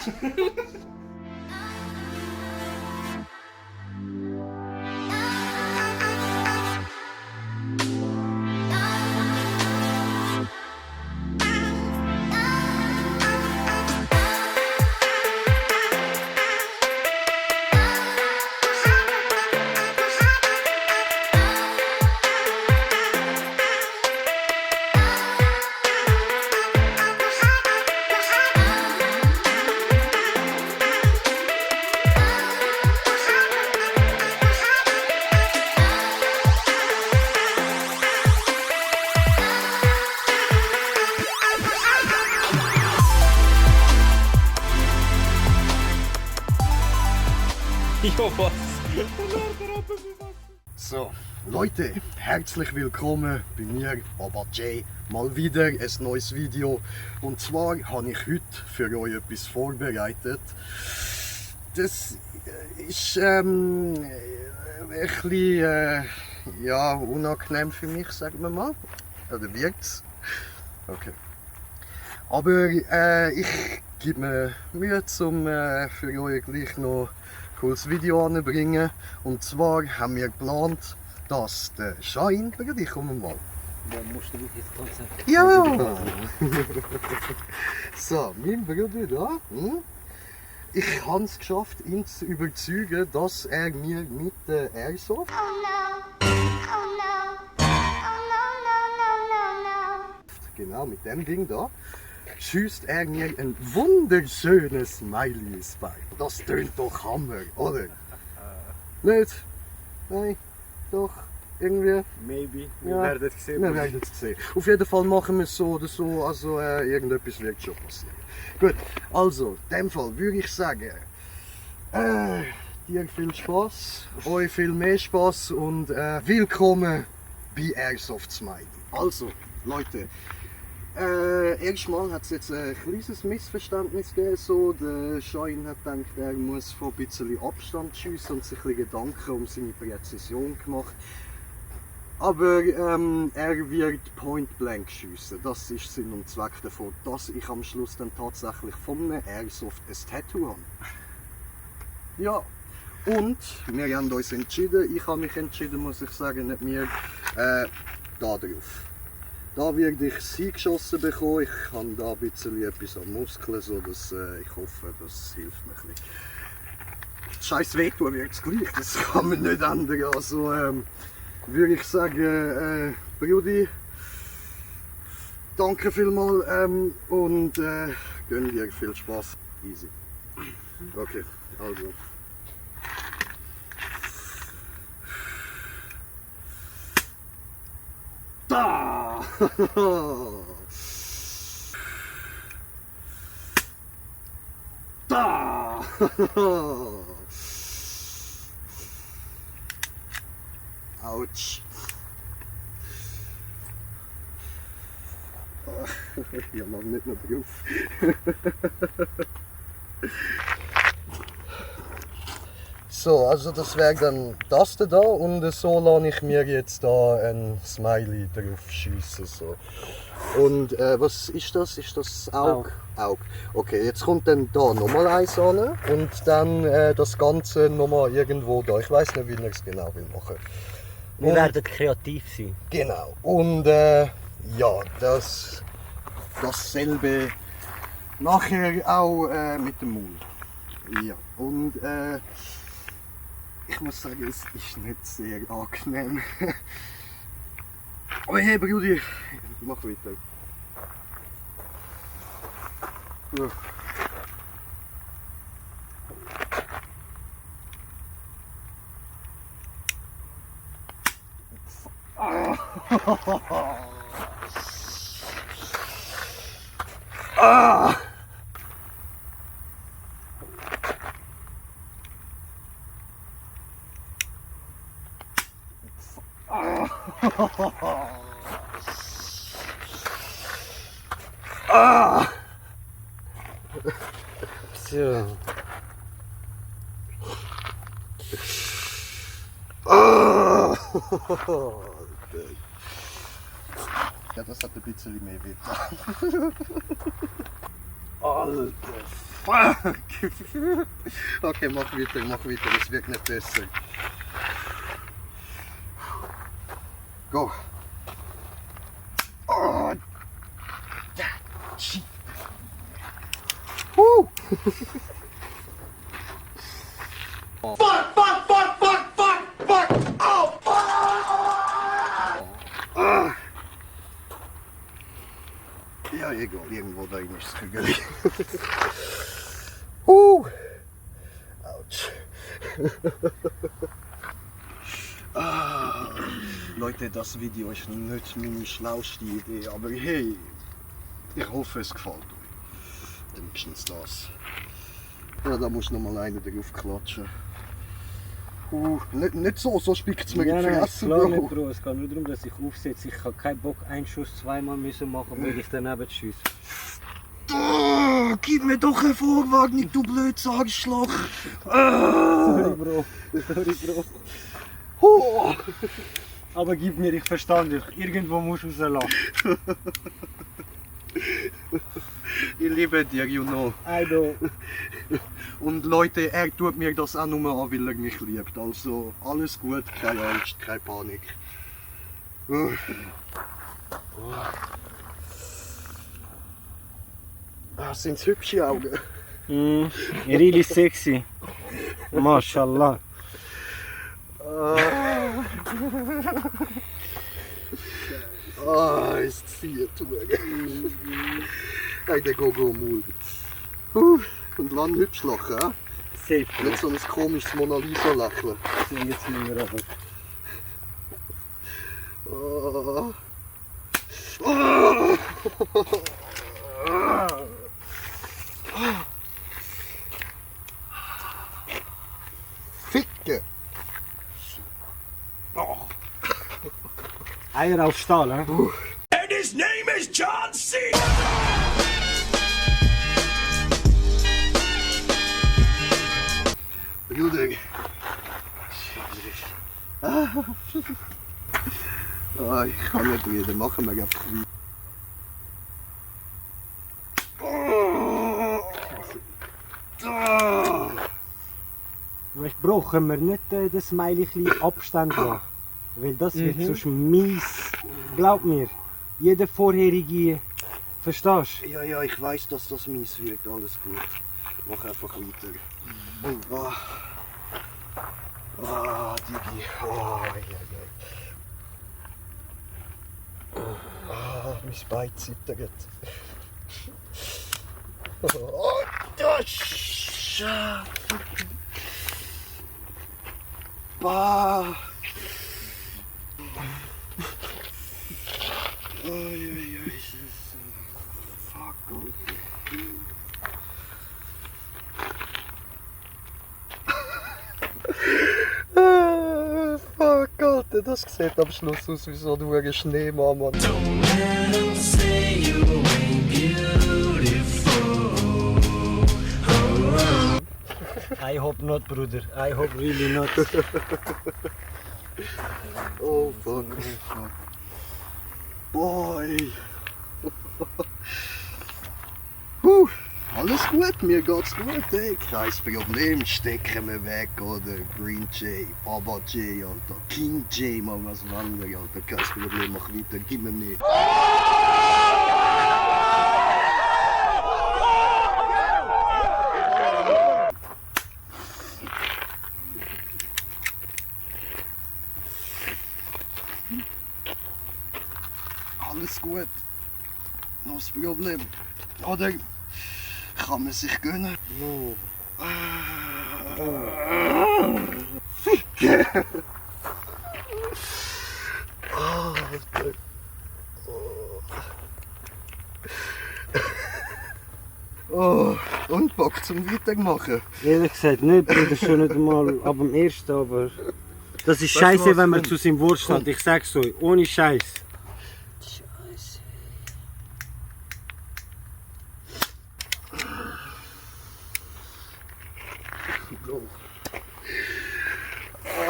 Jo, was? So, Leute, herzlich willkommen bei mir, Baba J. Mal wieder ein neues Video. Und zwar habe ich heute für euch etwas vorbereitet. Das ist ein bisschen ja, unangenehm für mich, sagen wir mal. Oder wirkt's? Okay. Aber ich gebe mir Mühe, um für euch gleich noch cooles Video anbringen. Und zwar haben wir geplant, dass der Schein, ich komme mal. Ja, musst du wirklich konzentrieren. Ja! So, mein Bruder da, ich habe es geschafft, ihn zu überzeugen, dass er mir mit der Airsoft, genau mit dem Ding da, schießt er mir ein wunderschönes Smileys bei. Das tönt doch Hammer, oder? Nicht? Nein? Doch? Irgendwie? Maybe. Wir Ja, werden es sehen. wir werden es sehen. Auf jeden Fall machen wir es so oder so, also irgendetwas wird schon passieren. Gut, also, in dem Fall würde ich sagen, dir viel Spaß, euch viel mehr Spaß und willkommen bei Airsoft Smiley. Also, Leute, erstmal hat es jetzt ein kleines Missverständnis gegeben. So, der Schein hat gedacht, er muss von ein bisschen Abstand schiessen und sich ein bisschen Gedanken um seine Präzision gemacht. Aber er wird point blank schiessen. Das ist Sinn und Zweck davon, dass ich am Schluss dann tatsächlich von einem Airsoft ein Tattoo habe. Ja, und wir haben uns entschieden, ich habe mich entschieden, muss ich sagen, nicht mehr, da drauf. Da werde ich sie geschossen bekommen. Ich habe da ein bisschen etwas an Muskeln, so dass ich hoffe, das hilft mir ein bisschen. Scheiß wehtun wird es gleich, das kann man nicht ändern. Also würde ich sagen, Brudi, danke vielmals und gönn dir viel Spaß. Easy. Okay, also. Da! Da! Autsch! Ja, noch nicht mehr drauf. So, also das wäre dann das da und so lasse ich mir jetzt da ein Smiley drauf schiessen. So. Und was ist das? Ist das Auge? Auge. Okay, jetzt kommt dann da nochmal eins an und dann das Ganze nochmal irgendwo da. Ich weiß nicht, wie ich es genau will machen. Wir werden kreativ sein. Genau. Und ja, dasselbe nachher auch mit dem Maul. Ja. Und ich muss sagen, es ist nicht sehr angenehm. Aber hey Brudi, mach weiter. Ja. Ah! Ah! So. Ah! Ja, das hat ein bisschen mehr weh. Alter Fuck! Okay, mach weiter, es wird nicht besser. Go! Oh! Shit! Ja, egal, irgendwo da rein ist es Kügel. Autsch. Leute, das Video ist nicht meine schlauste Idee, aber hey, ich hoffe es gefällt euch. Wenigstens das. Ja, da muss noch mal einer drauf klatschen. Nicht so spickt es mir in die Fresse, klar Bro. nicht, Bro. Es geht nur darum, dass ich aufsetze. Ich habe keinen Bock, einen Schuss zweimal müssen machen, weil ich daneben schieße. Gib mir doch eine Vorwarnung, du blödes Arschloch! Sorry, Bro. Sorry, Bro. Oh. Aber gib mir, ich verstand dich. Irgendwo musst du rauslassen. Ich liebe dir, you know. I know. Und Leute, er tut mir das auch nur an, weil er mich liebt. Also alles gut, keine Angst, keine Panik. Sind's hübsche Augen? Really sexy. Mashallah. Ist sehr tue. Hey, der Gogo-Mul. Und lang hübsch lachen, hä? Safe. Nicht so ein komisches Mona Lisa-Lächeln. So, jetzt nehmen wir aber. Ficke! Eier auf Stahl, hä? And his name is John C. Bruder. Ich kann nicht reden, machen wir einfach weiter. Weißt du, Bro, können wir nicht das Smiley Abstand lassen? Weil das wird sonst mies. Glaub mir, jeder vorherige. Verstehst du? Ja, ich weiß, dass das mies wirkt, alles gut. Mach einfach weiter. Digi. Mein Bein zittert. Bah. Fuck off. Fuck, Alter, das sieht am Schluss aus wie so ein Schneemann, Mann. I hope not, Bruder. I hope really not. Oh fuck. Boy. Alles gut, mir geht's gut, ey. Kein Problem, stecken wir weg, oder? Green J, Baba J, Alter. King J, mal was anderes, Alter. Kein Problem, mach weiter, gib mir mehr. Alles gut. Noch das Problem. Oder kann man sich gönnen? No. Ficke! Alter. Und Bock zum Weitermachen. Ehrlich gesagt nicht, Bruder, schon nicht einmal ab dem ersten, aber... Das ist scheiße, wenn man zu seinem Wort steht. Ich sag's euch, ohne Scheiß.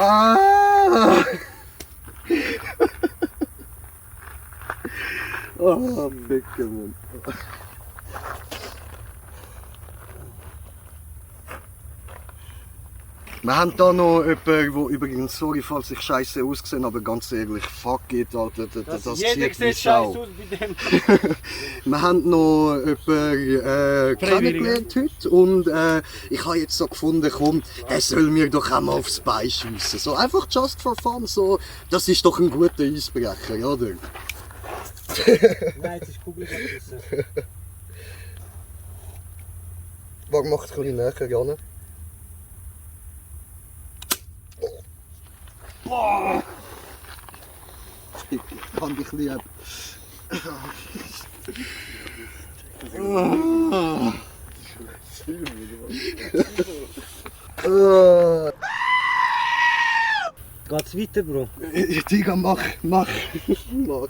Ah! Ficke, Mann. Wir haben da noch jemanden, der übrigens, sorry, falls ich scheiße aussehe, aber ganz ehrlich, fuck it, Alter, das jeder sieht wie sieht scheiße Sau. aus bei dem. Wir haben noch jemanden kennengelernt heute und ich habe jetzt so gefunden, komm, der soll mir doch auch mal aufs Bein schiessen. So einfach just for fun, so, das ist doch ein guter Eisbrecher, oder? Nein, jetzt ist Kugel geschossen. Warum macht es ein bisschen näher, Janne? Boah! Ich kann dich lieb. Geht's weiter, Bro? Digga, mach. Bro.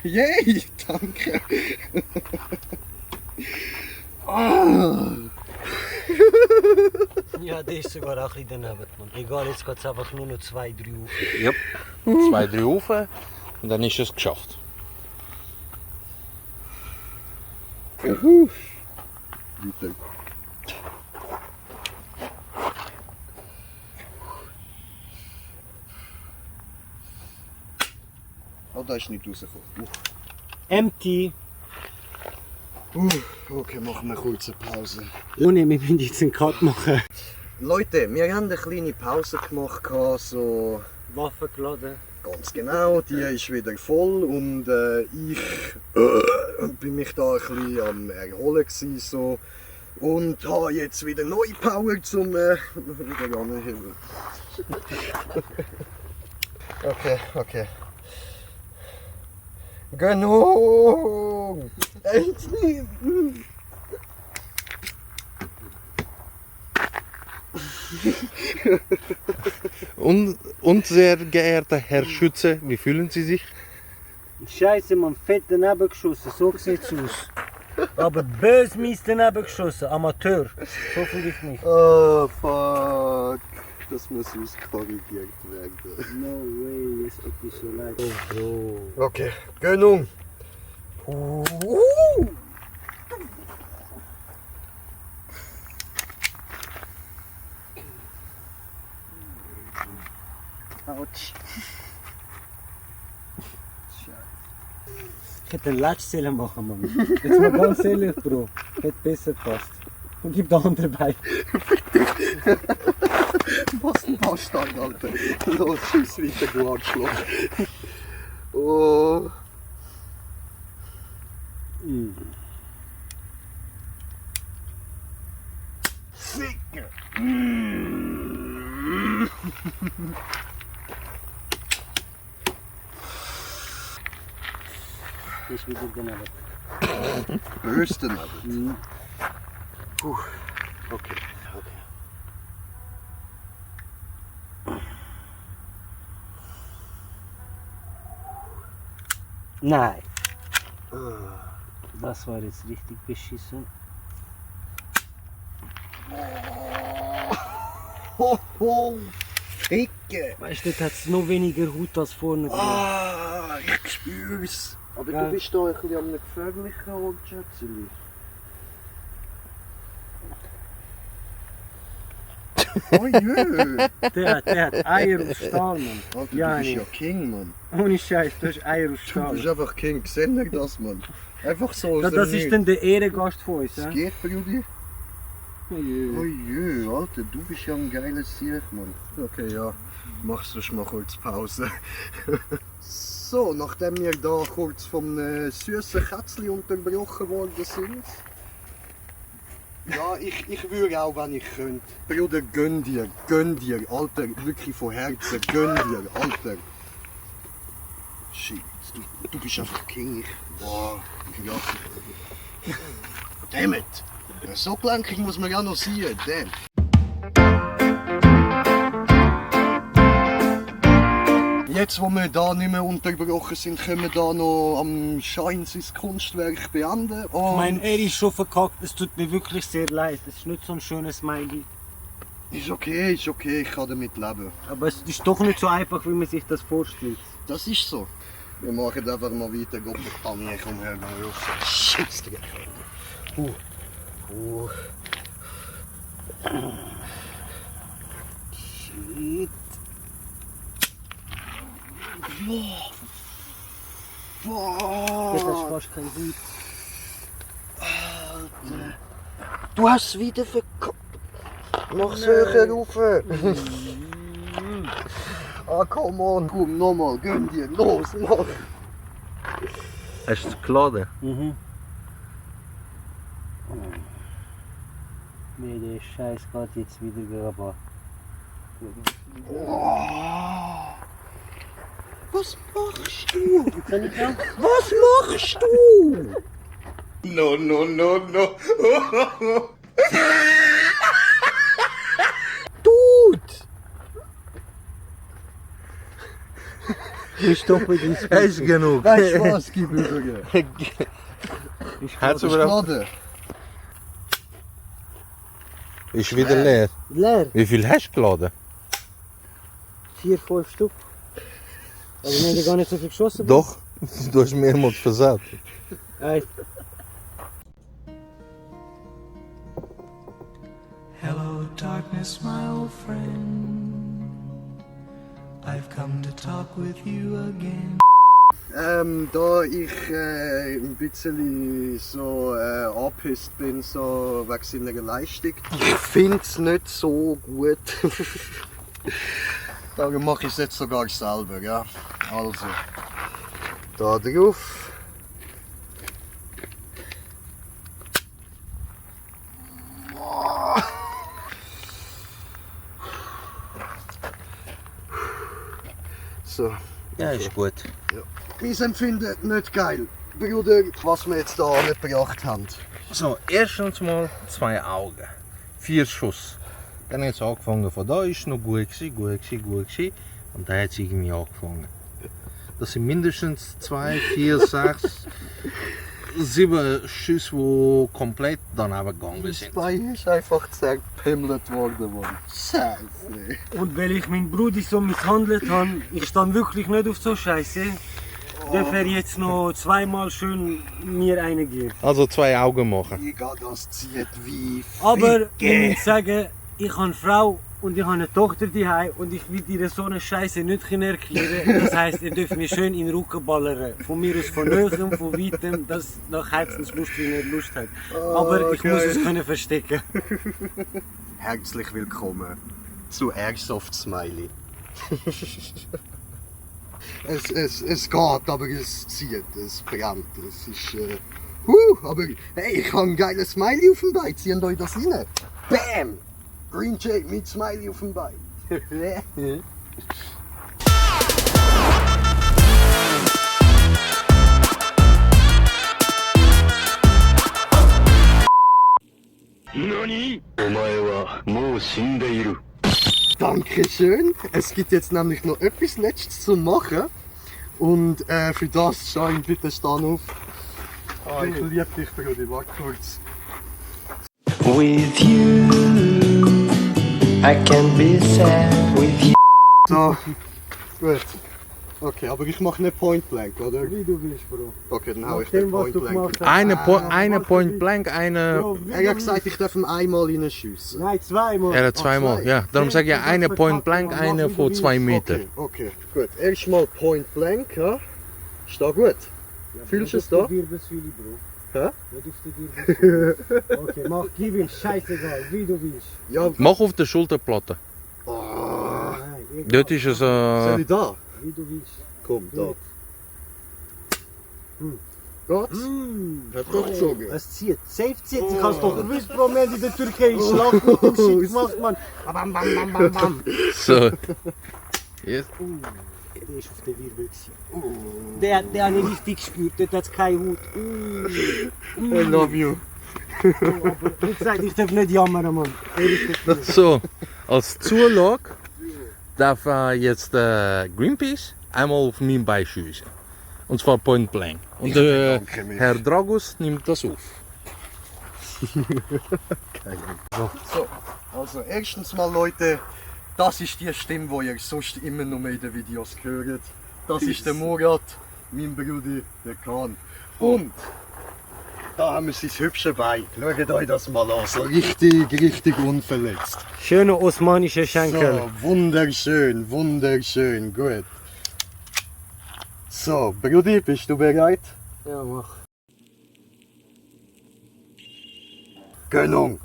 Yay, danke. Ja, der ist sogar auch ein bisschen daneben, Mann. Egal, jetzt geht es einfach nur noch 2, 3 auf. Ja. 2, 3 rauf und dann ist es geschafft. Bitte. Oh, da ist nicht rausgekommen. Empty. Okay, machen wir kurz eine Pause. Ohne, wir müssen jetzt einen Cut machen. Leute, wir haben eine kleine Pause gemacht, so Waffen geladen. ganz genau, die ist wieder voll und ich bin mich da ein bisschen am Erholen gewesen, so. Und habe jetzt wieder neue Power zum wieder anheben. Okay. Genug! Endlich! Und sehr geehrter Herr Schütze, wie fühlen Sie sich? Scheiße, man, fett daneben geschossen, so sieht's aus. Aber böse mies daneben geschossen, Amateur. So fühle ich mich. Oh fuck! Das muss auskorrigiert werden. No way, es tut mir so leid. Oh, Bro. Okay, genug! Autsch! Ich hätte den letzten machen, Mann. Jetzt mal ganz ehrlich, Bro. Hätte besser gepasst. Und gib den anderen bei. Was ein Bastard, Alter! Los, schieß weiter, du Arschloch! Oh! Ficken! Das ist wieder daneben. Bösten aber. Okay. Nein. Das war jetzt richtig beschissen. Ho! Ficke! Weißt du, dort hat es noch weniger Haut als vorne. Ah, ich spür's! Aber Ja. du bist da ein bisschen an einem gefährlichen Ort, Schätzeli. Oh jö! Der hat Eier aus Stahl, Mann. Alter, Ja, du bist nee. ja King, Mann. Ohne Scheiß, du hast Eier aus Du Stahl. bist einfach King. Seht ihr das, Mann? Einfach so aus Das dem ist Nichts. dann der Ehrengast von uns. Was Ja? geht, Brudi? Oh je. Oh jö, Alter, du bist ja ein geiles Sieg, Mann. Okay, ja. Machst du mal kurz Pause. So, nachdem wir da kurz vom süßen Kätzchen unterbrochen worden sind. Ja, ich würde auch, wenn ich könnte. Bruder, gönn dir, Alter, wirklich von Herzen, gönn dir, Alter. Shit, du bist einfach King. Boah, ja. Damn it! So gelenkig muss man ja noch sein, damn. Jetzt, wo wir da nicht mehr unterbrochen sind, können wir da noch am Schein sein Kunstwerk beenden. Und Mein Er ist schon verkackt, es tut mir wirklich sehr leid. Es ist nicht so ein schönes Smiley. Ist okay, ich kann damit leben. Aber es ist doch nicht so einfach, wie man sich das vorstellt. Das ist so. Wir machen einfach mal weiter, Gott verdammt, ich komme her, mal raus. Scheiße, Digga. Shit. Das ist Boah. fast kein Hut. Du hast es wieder verkackt. Mach solche rauf. Ah, come on, komm, nochmal, gönn dir, los, mach. Hast du es geladen? Nee, der Scheiß geht jetzt wieder aber. Was machst du? Kann ich auch? Was machst du? No, no, no, no. Dude! Ich stoppe den Spiel. Ist genug. Weißt du was, gib über. Hat's Ich überhaupt? lade. Ist wieder leer. Leer, Wie viel hast du geladen? 4, 5 Stück. Aber wir haben ja gar nicht so viel geschossen. Doch, du hast mehrmals versagt. Ey, Hello, darkness, my old friend. I've come to talk with you again. Da ich ein bisschen so angepisst bin, so wegen seiner Leistung. Ich finde es nicht so gut. Darum mache ich es jetzt sogar selber, ja. Also, da drauf. So. Ja, ist gut. Mein Empfinden nicht geil. Bruder, was wir jetzt hier angebracht haben. So, erstens mal 2 Augen. 4 Schuss. Dann hat es angefangen von da, ist noch gut gewesen. Und dann hat es irgendwie angefangen. Das sind mindestens 2, 4, 6, 7 Schüsse, die komplett daneben gegangen sind. Bei ist einfach zerpimmelt worden, Mann. Scheiße. und weil ich meinen Bruder so misshandelt habe, ich stand wirklich nicht auf so Scheiße, darf er jetzt noch zweimal schön mir eine geben. Also 2 Augen machen. Digga, das zieht wie Aber ich Ficke. muss sagen, ich habe eine Frau und ich habe eine Tochter daheim und ich will dir so eine Scheiße nicht erklären. Das heisst, ihr dürft mir schön in den Rücken ballern. Von mir aus von Nöchem, von Weitem, das nach Herzenslust, wie ihr Lust habt. Aber ich muss es können verstecken. Herzlich willkommen zu Airsoft Smiley. es geht, aber es zieht, es brennt. Es ist. Aber hey, ich habe ein geiles Smiley auf dem Bein. Zieht euch das rein. Bam! Green Jay mit Smiley auf dem Bein. Dankeschön. Es gibt jetzt nämlich noch etwas Letztes zu machen. Und für das, Schein, bitte stehen auf. Ah, ich liebe dich, Bruder. Warte kurz. With you, I can be sad with you. So, gut. Okay, aber ich mache nicht Point Blank, oder? Wie du willst, Bro. Okay, dann hau ich Dem, nicht was Point du Blank. gemacht hast. Eine Point Blank, eine. Bro, wie Er du hat gesagt, ich darf ihn einmal reinschiessen. Nein, zweimal. Ja, 2 Mal. Ja, darum sage ich eine Point Blank, eine von 2 Meter. Okay, gut. Erstmal Point Blank, ja? Ist da gut? Fühlst du es da? Wirbelsfühle, Bro. Hä? Nicht auf die Wirbelsfühle. Okay, mach, gib ihm, scheißegal, wie du willst. Ja. Mach auf der Schulterplatte. Oh, Nein, egal. Dort ist es. soll ich da? Wie du willst. Komm, da. Geht's? Hat doch gezogen. Es zieht, safe zieht. Ich hab's doch gewusst, Bro, wir haben in der Türkei Schlag mit dem Shit gemacht, Mann. Bam, bam, bam, bam, bam. So. Yes. Der ist auf der Wirbel gewesen. Der hat nicht richtig gespürt, dort hat's keine Haut. I love you. Aber wie gesagt, ich darf nicht jammern, Mann. Ehrlich nicht. So, als Zulage darf jetzt Greenpeace einmal auf mein Bein schiessen. Und zwar Point Blank. Und bedanke mich. Herr Dragus nimmt das auf. So, also erstens mal Leute, das ist die Stimme, die ihr sonst immer noch in den Videos hört. Das ist der Murat, mein Bruder, der Khan. Und da haben wir sein hübsches Bein. Schaut euch das mal an, so richtig unverletzt. Schöne osmanische Schenkel. So, wunderschön, wunderschön, gut. So, Brudi, bist du bereit? Ja, mach. Gönnung.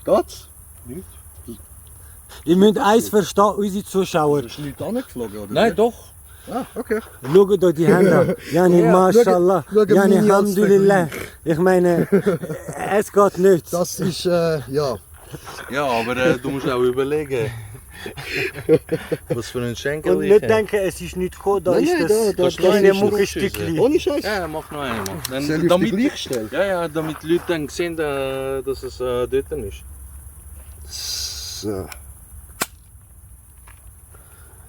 Geht's? Nicht? Ihr müsst eins verstehen, unsere Zuschauer. Ist nicht angeflogen, oder? Nein, doch. Ah, okay. Schaut euch die Hände an. Yani, Mashallah. schau Yani, meine als Alhamdulillah. Ich meine, es geht nicht. Das ist, ja. Ja, aber du musst auch überlegen. Was für ein Schenkel Und nicht denken, es ist nicht gekommen, da ist das kleine Muckestückchen. Ohne Scheiß. Ja, mach noch einmal. Soll ich auf die Damit, gleiche stellen? ja, damit die Leute dann sehen, dass es dort ist. So.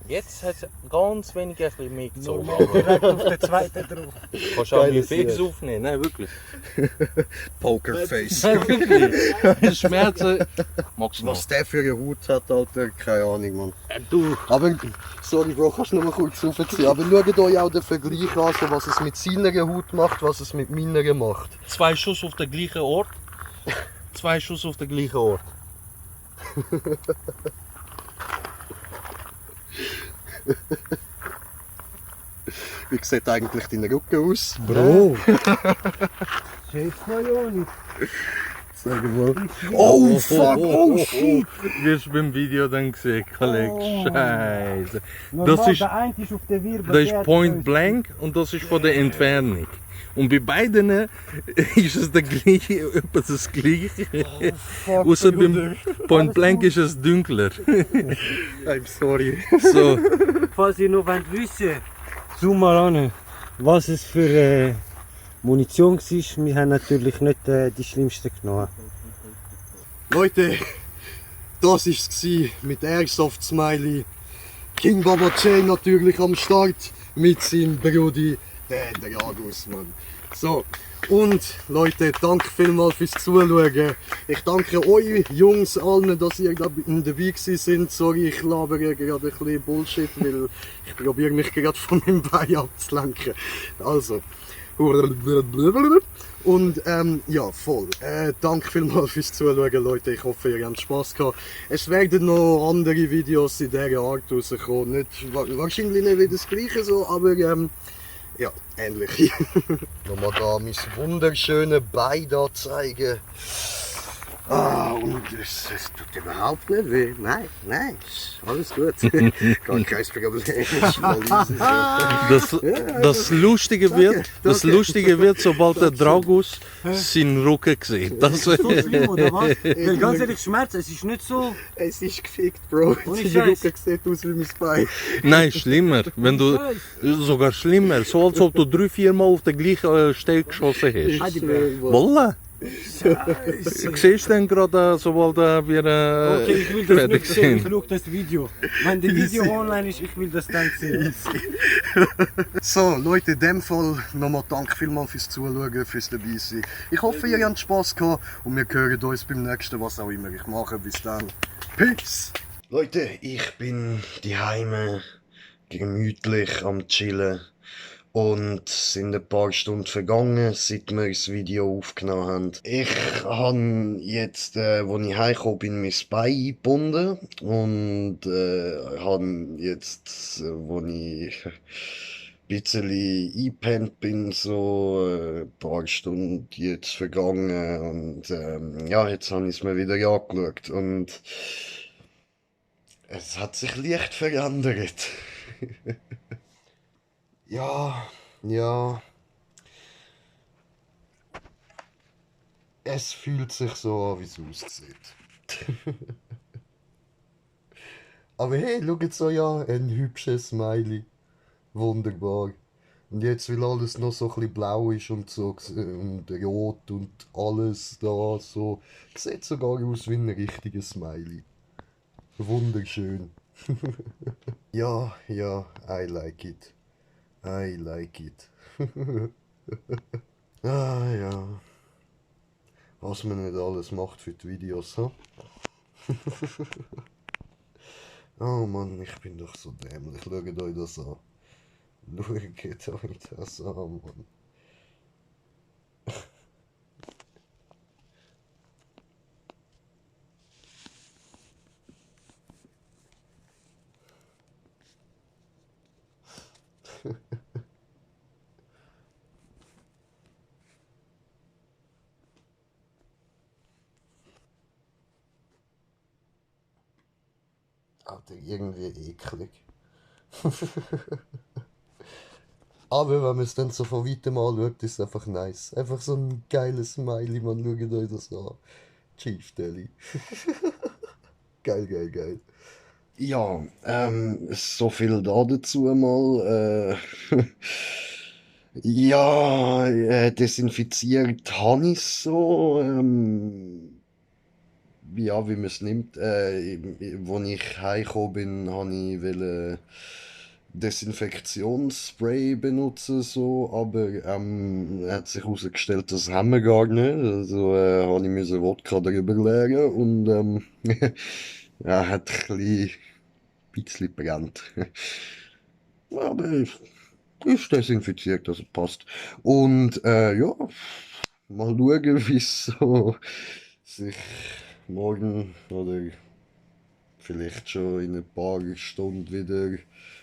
Jetzt hat es ganz wenig ein bisschen mehr gezogen. Direkt auf den zweiten drauf. Kannst du auch Geiles mit Fix Lied. aufnehmen? Nein, wirklich. Pokerface. Nein, wirklich. Schmerzen magst du noch. Was der für eine Haut hat, Alter, keine Ahnung, Mann. Du, Aber, sorry Bro, kannst du noch mal kurz aufziehen. Aber schaut euch auch den Vergleich an, so was es mit seiner Haut macht, was es mit meiner macht. 2 Schuss auf den gleichen Ort. 2 Schuss auf den gleichen Ort. Wie sieht eigentlich dein Rücken aus? Bro. Chef Majoni. Sag mal. Oh fuck, oh shit! Wirst du beim Video dann gesehen, Kollege. Scheiße. Normal, ist- der eine ist auf der Wirbel. Das ist Point Blank und das ist von der Entfernung. Und bei beiden ist es der gleiche, etwa das gleiche. Außer beim Point Blank ist es dunkler. I'm sorry. So, Falls ihr noch wissen wollt, zoom mal an, was es für Munition war. Wir haben natürlich nicht die schlimmste genommen. Leute, das war es mit Airsoft Smiley. King Baba Chain natürlich am Start mit seinem Brudi, der Dragus, Mann. So, und Leute, danke vielmals fürs Zuschauen. Ich danke euch Jungs allen, dass ihr dabei gewesen sind. Sorry, ich labere gerade ein bisschen Bullshit, weil ich probiere mich gerade von meinem Bein abzulenken. Also. Und ja, voll. Danke vielmals fürs Zuschauen, Leute. Ich hoffe, ihr habt Spass gehabt. Es werden noch andere Videos in dieser Art rauskommen. Nicht, wahrscheinlich nicht wieder das gleiche so, aber ja, ähnlich. Nochmal da mein wunderschönes Bein da zeigen. Ah, und es tut überhaupt nicht weh. Nein, ist alles gut. Gar kein Problem. das Lustige wird, sobald der Dragus seinen Rücken sieht. Das, So schlimm, oder was? Weil ganz ehrlich, Schmerz, es ist nicht so. Es ist gefickt, Bro. Ohne Deine Scheiß. Rücken sieht aus wie mein Bein. nein, schlimmer. Wenn du, sogar schlimmer. So als ob du 3-4 Mal auf der gleichen Stelle geschossen hast. Wolle. Siehst du denn gerade, sobald wir Okay, ich will das fertig nicht sehen, ich sind? schaue das Video. Wenn das Video online ist, ich will das dann sehen. So, Leute, in dem Fall nochmal danke vielmals fürs Zuschauen, fürs dabei sein. Ich hoffe, ihr habt Spass gehabt und wir hören uns beim nächsten, was auch immer ich mache. Bis dann. Peace! Leute, ich bin daheim gemütlich am Chillen. Und es sind ein paar Stunden vergangen, seit wir das Video aufgenommen haben. Ich habe jetzt, als ich heimgekommen bin, mein Bein eingebunden. Und habe jetzt, als ich ein bisschen eingepennt bin, so ein paar Stunden jetzt vergangen. Und ja, jetzt habe ich es mir wieder angeschaut. Und es hat sich leicht verändert. Ja. Es fühlt sich so an, wie es aussieht. Aber hey, schaut so ja, ein hübsches Smiley. Wunderbar. Und jetzt, weil alles noch so ein bisschen blau ist und so und rot und alles da so, sieht sogar aus wie ein richtiges Smiley. Wunderschön. Ja, I like it. I like it. Ah ja. Was man nicht alles macht für die Videos, hm? Oh Mann, ich bin doch so dämlich. Schaut euch das an. Schaut euch das an, Mann. Alter, irgendwie eklig. Aber wenn man es dann so von weitem anschaut, ist es einfach nice. Einfach so ein geiles Smiley, man, schaut euch das an. Chief Deli. Geil, geil, geil. Ja, so viel da dazu mal. Ja, desinfiziert habe ich so. Ja, wie man es nimmt. Als ich heimgekommen bin, wollte ich Desinfektionsspray benutzen, so, aber hat sich herausgestellt, das haben wir gar nicht. Also musste ich Wodka drüber leeren und ja, hat ein bisschen brennt. Aber ist desinfiziert, also passt. Und ja, mal schauen, wie es so sich morgen oder vielleicht schon in ein paar Stunden wieder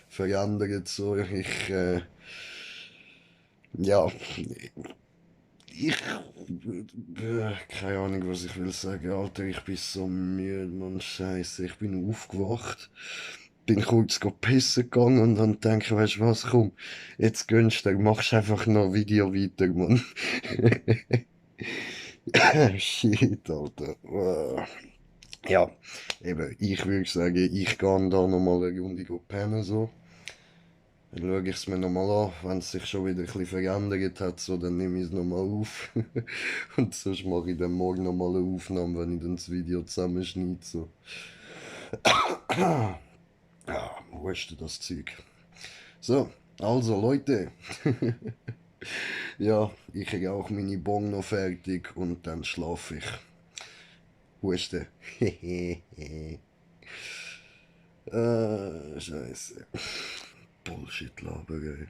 verändert. So, ja, ich, keine Ahnung, was ich will sagen, Alter, ich bin so müde, Mann, Scheiße, ich bin aufgewacht, bin kurz pissen gegangen und dann denke, weißt du was, komm, jetzt gönnst du, machst einfach noch ein Video weiter, Mann. Shit, Alter. Ja, eben, ich würde sagen, ich gehe da nochmal eine Runde pennen, so. Dann schaue ich es mir nochmal an. Wenn es sich schon wieder ein bisschen verändert hat, so, dann nehme ich es nochmal auf. Und sonst mache ich dann morgen nochmal eine Aufnahme, wenn ich dann das Video zusammenschneide. So. Ja, wo ist denn das Zeug? So, also Leute. Ja, ich rauche meine Bong noch fertig und dann schlafe ich. Husten. Scheiße. Bullshit-Laberei.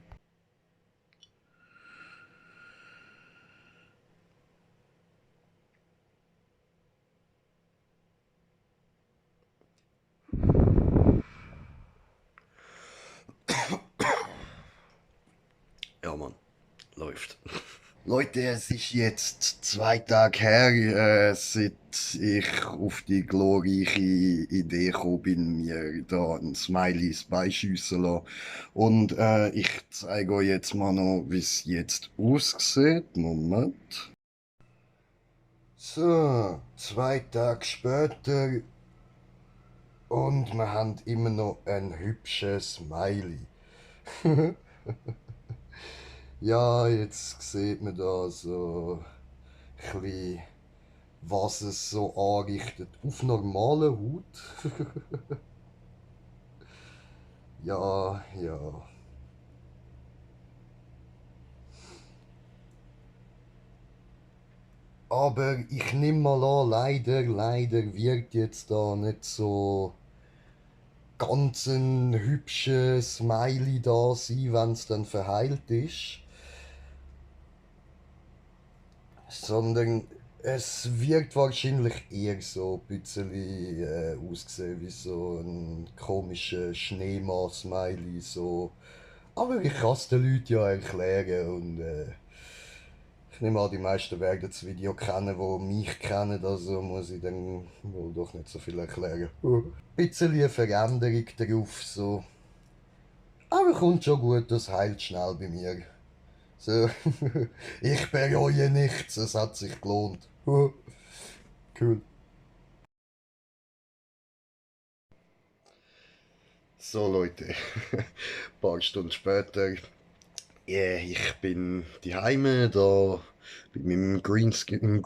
Ja, Mann. Läuft. Leute, es ist jetzt 2 Tage her, seit ich auf die glorreiche Idee gekommen bin, mir da ein Smileys beischiessen lassen. Und ich zeige euch jetzt mal noch, wie es jetzt aussieht. Moment. So, 2 Tage später und wir haben immer noch einen hübschen Smiley. Ja, jetzt sieht man da so ein bisschen, was es so anrichtet auf normaler Haut. Ja, ja. Aber ich nehme mal an, leider wird jetzt da nicht so ganz ein hübscher Smiley da sein, wenn es dann verheilt ist. Sondern es wird wahrscheinlich eher so ein bisschen aussehen wie so ein komischer Schneemann-Smiley. So. Aber ich kann es den Leuten ja erklären und ich nehme an, die meisten werden das Video kennen, die mich kennen, also muss ich dann wohl doch nicht so viel erklären. Ein bisschen eine Veränderung drauf, so. Aber kommt schon gut, das heilt schnell bei mir. So, ich bereue nichts, es hat sich gelohnt. Cool. So Leute, ein paar Stunden später, ich bin daheim da bei meinem Greenscreen.